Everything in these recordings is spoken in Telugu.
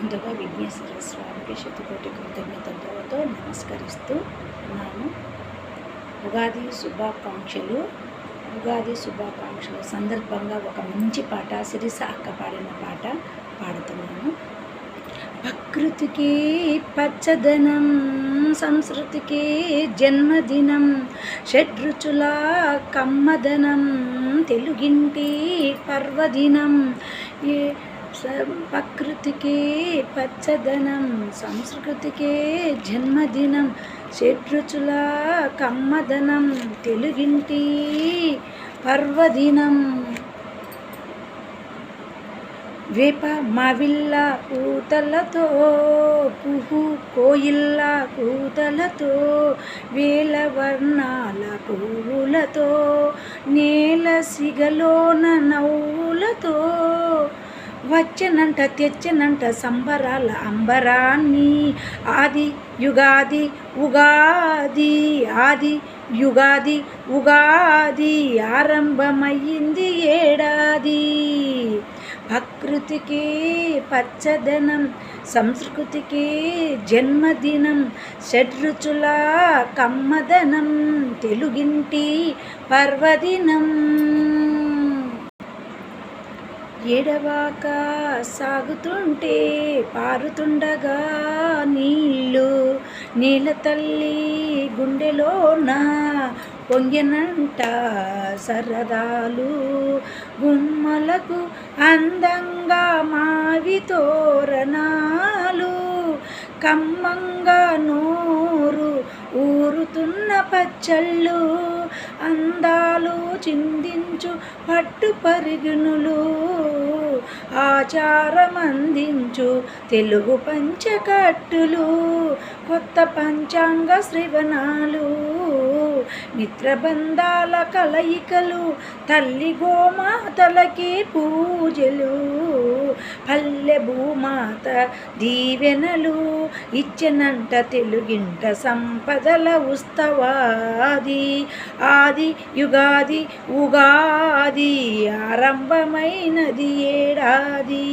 ముందుగా విఘ్నేశ్వర స్వామికి శతకోటి కృతజ్ఞతలతో నమస్కరిస్తూ ఉన్నాను. ఉగాది శుభాకాంక్షలు సందర్భంగా ఒక మంచి పాట శిరీష అక్క పాడిన పాట పాడుతున్నాను. ప్రకృతికి పచ్చదనం, సంస్కృతికి జన్మదినం, షడ్రుచుల కమ్మదనం, తెలుగింటి పర్వదినం. ప్రకృతికి పచ్చదనం, సంస్కృతికి జన్మదినం, షడ్రుచుల కమ్మదనం, తెలుగింటి పర్వదినం. వేప మావిళ్ళ పూతలతో, పువ్వు కోయిల్ల కూతలతో, వేల వర్ణాల పువ్వులతో, నేల సిగలోన నవ్వులతో, వచ్చనంట తెచ్చనంట సంబరాల అంబరాన్ని. ఆది యుగాది ఉగాది ఆరంభమయ్యింది ఏడాది. ప్రకృతికి పచ్చదనం, సంస్కృతికి జన్మదినం, షడ్రుచుల కమ్మదనం, తెలుగింటి పర్వదినం. ఎడవాక సాగుతుంటే పారుతుండగా నీళ్ళు, నీళ్ళ తల్లి గుండెలోన పొంగినంట సరదాలు. గుమ్మలకు అందంగా మావి తోరణాలు, కమ్మంగా నోరు ఊరుతున్న పచ్చళ్ళు, అందాలు చిందించు పట్టు పరిగునులు, ఆచారం అందించు తెలుగు పంచకట్టులు, కొత్త పంచాంగ శ్రవణాలు, మిత్రబంధాల కలయికలు, తల్లి గోమాతలకి పూజలు, పల్లె భూమాత దీవెనలు, ఇచ్చనంట తెలుగింట సంపదల ఉత్సవాది. ఆది యుగాది ఉగాది ఆరంభమైనది ఏడాది.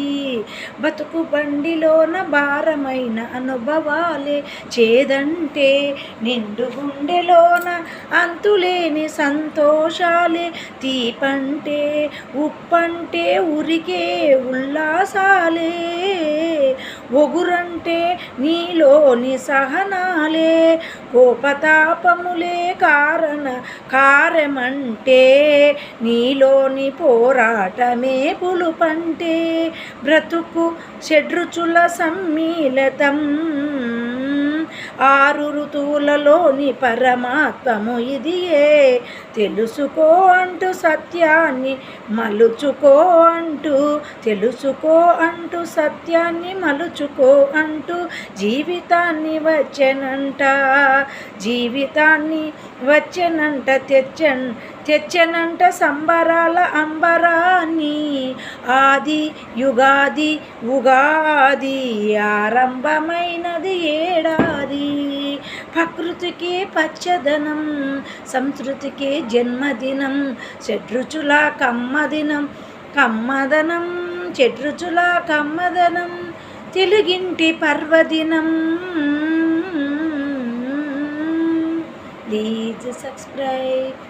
బతుకు బండిలోన భారమైన అనుభవాలే చేదంటే, నిండు గుండెలోన అంతులేని సంతోషాలే తీపంటే, ఉప్పంటే ఉరికే ఉల్లాసాలే, ఒగురంటే నీలోని సహనాలే, కోపతాపములే కారమంటే, నీలోని పోరాటమే పులుపంటే, బ్రతుకు షడ్రుచుల సమ్మిళితం, ఆరు ఋతువులలోని పరమాత్మము ఇదియే. తెలుసుకో అంటూ సత్యాన్ని మలుచుకో అంటూ, తెలుసుకో అంటూ సత్యాన్ని మలుచుకో అంటూ, జీవితాన్ని వచ్చెనంట తెచ్చనంట సంబరాల అంబరాన్ని. ఆది యుగాది ఉగాది ఆరంభమైనది ఏడాది. ప్రకృతికి పచ్చదనం, సంస్కృతికి జన్మదినం, షడ్రుచుల కమ్మదనం, షడ్రుచుల కమ్మదనం, తెలుగింటి పర్వదినం. Please subscribe.